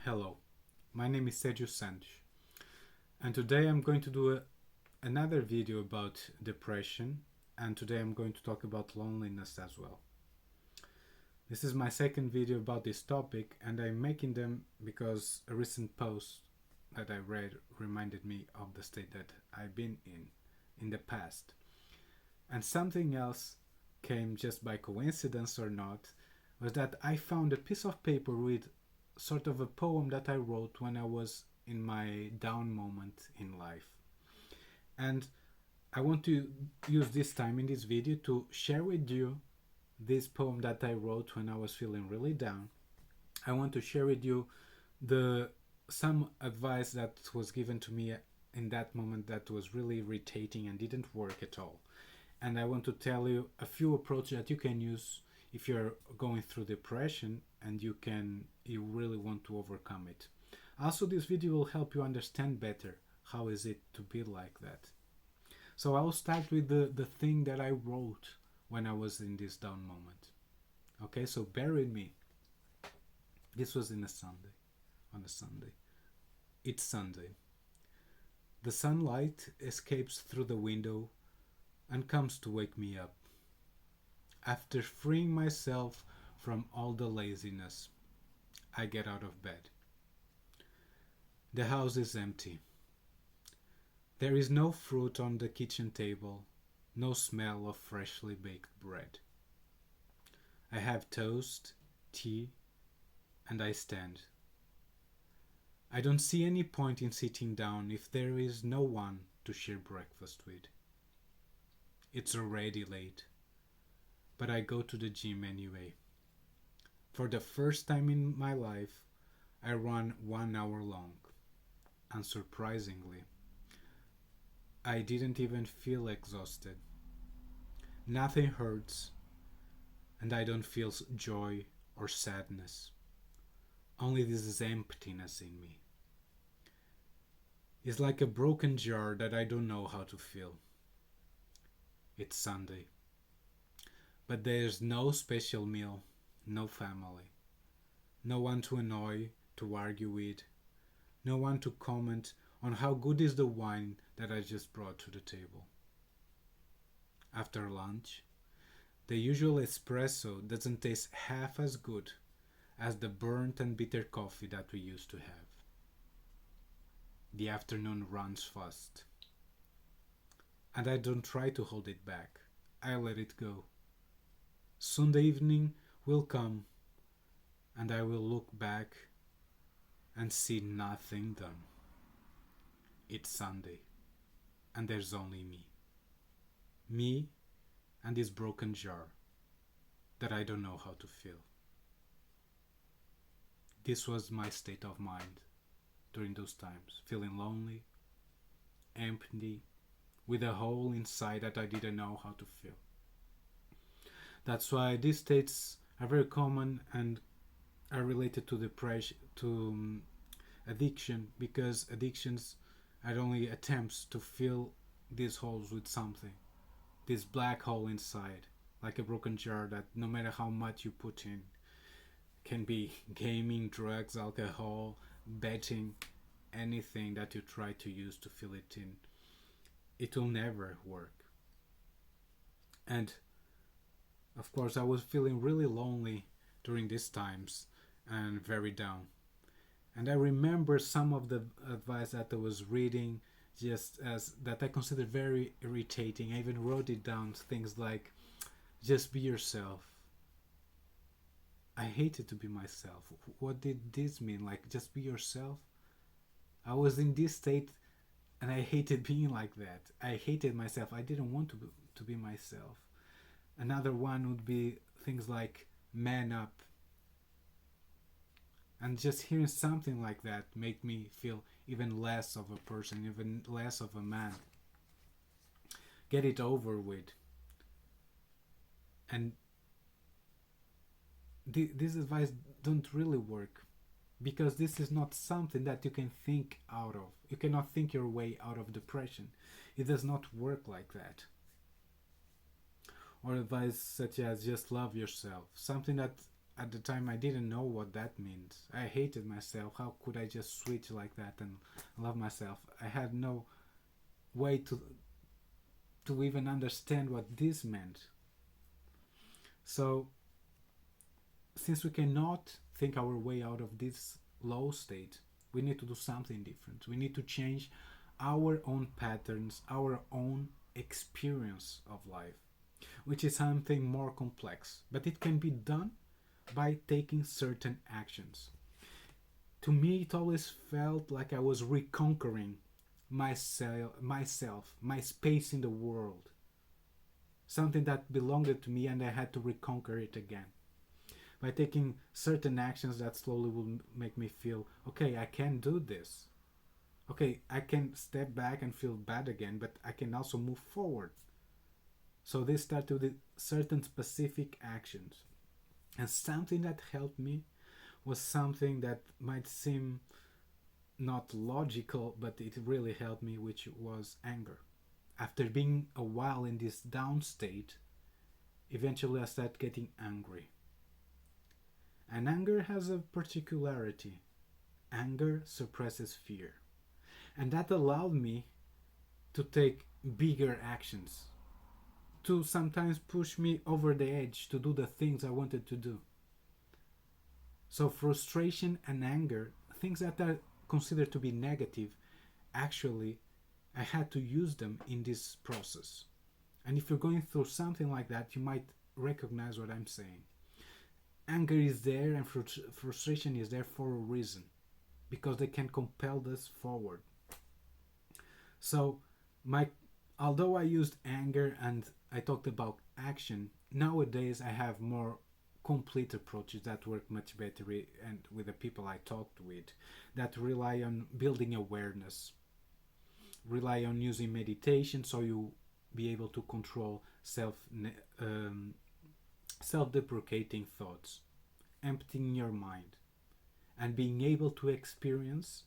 Hello, my name is Sergio Santos, and today I'm going to do another video about depression, and today I'm going to talk about loneliness as well. This is my second video about this topic, and I'm making them because a recent post that I read reminded me of the state that I've been in the past. And something else came just by coincidence or not, was that I found a piece of paper with sort of a poem that I wrote when I was in my down moment in life. And I want to use this time in this video to share with you this poem that I wrote when I was feeling really down. I want to share with you some advice that was given to me in that moment that was really irritating and didn't work at all. And I want to tell you a few approaches that you can use if you're going through depression and you really want to overcome it. Also, this video will help you understand better how is it to be like that. So I'll start with the thing that I wrote when I was in this down moment. Okay, so bear with me. This was on a Sunday. It's Sunday. The sunlight escapes through the window and comes to wake me up. After freeing myself from all the laziness, I get out of bed. The house is empty. There is no fruit on the kitchen table, no smell of freshly baked bread. I have toast, tea, and I stand. I don't see any point in sitting down if there is no one to share breakfast with. It's already late, but I go to the gym anyway. For the first time in my life, I run 1 hour long. And surprisingly, I didn't even feel exhausted. Nothing hurts, and I don't feel joy or sadness. Only this emptiness in me. It's like a broken jar that I don't know how to fill. It's Sunday. But there's no special meal, no family, no one to annoy, to argue with, no one to comment on how good is the wine that I just brought to the table. After lunch, the usual espresso doesn't taste half as good as the burnt and bitter coffee that we used to have. The afternoon runs fast, and I don't try to hold it back. I let it go. Soon the evening will come, and I will look back and see nothing done. It's Sunday, and there's only me. Me and this broken jar that I don't know how to fill. This was my state of mind during those times, feeling lonely, empty, with a hole inside that I didn't know how to fill. That's why these states are very common and are related to depression, to addiction, because addictions are only attempts to fill these holes with something, this black hole inside, like a broken jar that no matter how much you put in, can be gaming, drugs, alcohol, betting, anything that you try to use to fill it in, it will never work. And of course, I was feeling really lonely during these times and very down. And I remember some of the advice that I was reading, just as that I considered very irritating. I even wrote it down, things like, just be yourself. I hated to be myself. What did this mean? Like, just be yourself? I was in this state and I hated being like that. I hated myself. I didn't want to be myself. Another one would be things like man up. And just hearing something like that made me feel even less of a person, even less of a man. Get it over with. And this advice don't really work, because this is not something that you can think out of. You cannot think your way out of depression. It does not work like that. Or advice such as just love yourself, something that at the time I didn't know what that means. I hated myself. How could I just switch like that and love myself? I had no way to even understand what this meant. So since we cannot think our way out of this low state, we need to do something different. We need to change our own patterns, our own experience of life, which is something more complex, but it can be done by taking certain actions. To me, it always felt like I was reconquering myself, my space in the world, something that belonged to me, and I had to reconquer it again by taking certain actions that slowly will make me feel, okay, I can do this. Okay, I can step back and feel bad again, but I can also move forward. So this started with certain specific actions. And something that helped me was something that might seem not logical, but it really helped me, which was anger. After being a while in this down state, eventually I started getting angry. And anger has a particularity. Anger suppresses fear. And that allowed me to take bigger actions, to sometimes push me over the edge to do the things I wanted to do. So frustration and anger, things that are considered to be negative, actually I had to use them in this process. And if you're going through something like that, you might recognize what I'm saying. Anger is there and frustration is there for a reason, because they can compel us forward. So although I used anger and I talked about action, nowadays I have more complete approaches that work much better and with the people I talked with, that rely on building awareness, rely on using meditation, so you be able to control self-deprecating thoughts, emptying your mind, and being able to experience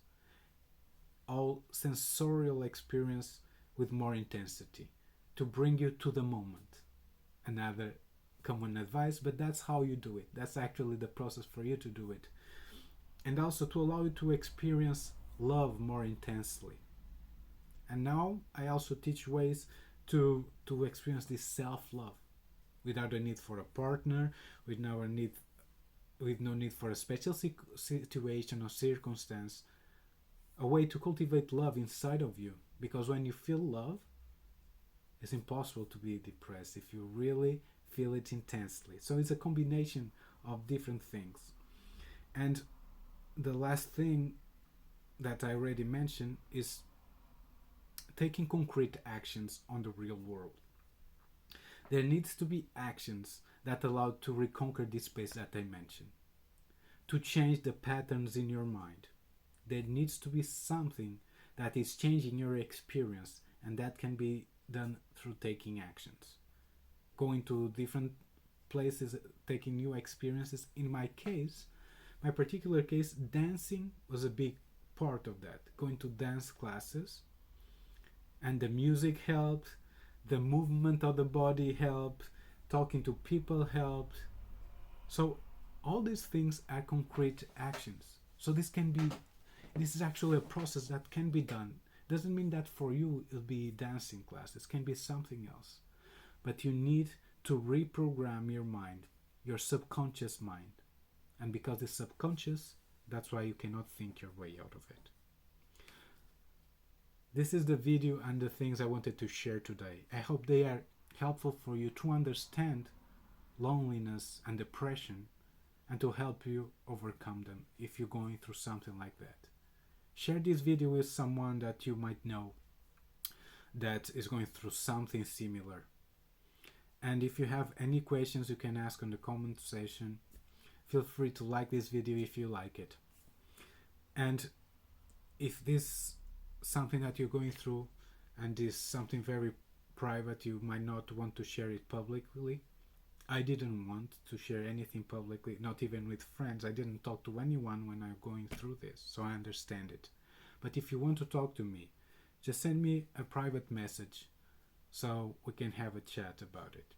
all sensorial experience with more intensity, to bring you to the moment. Another common advice, but that's how you do it. That's actually the process for you to do it. And also to allow you to experience love more intensely. And now I also teach ways to experience this self-love without a need for a partner, with no need for a special situation or circumstance. A way to cultivate love inside of you, because when you feel love, it's impossible to be depressed if you really feel it intensely. So it's a combination of different things. And the last thing that I already mentioned is taking concrete actions on the real world. There needs to be actions that allow to reconquer this space that I mentioned, to change the patterns in your mind. There needs to be something that is changing your experience, and that can be done through taking actions, going to different places, taking new experiences. In my particular case, dancing was a big part of that. Going to dance classes, and the music helped, the movement of the body helped, talking to people helped. So all these things are concrete actions. So this is actually a process that can be done. Doesn't mean that for you it'll be dancing class. This can be something else. But you need to reprogram your mind, your subconscious mind. And because it's subconscious, that's why you cannot think your way out of it. This is the video and the things I wanted to share today. I hope they are helpful for you to understand loneliness and depression, and to help you overcome them if you're going through something like that. Share this video with someone that you might know that is going through something similar. And if you have any questions, you can ask on the comment section. Feel free to like this video if you like it. And if this is something that you're going through and is something very private, you might not want to share it publicly. I didn't want to share anything publicly, not even with friends. I didn't talk to anyone when I'm going through this, so I understand it. But if you want to talk to me, just send me a private message so we can have a chat about it.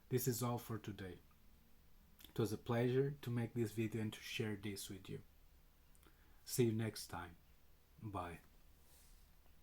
This is all for today. It was a pleasure to make this video and to share this with you. See you next time. Bye.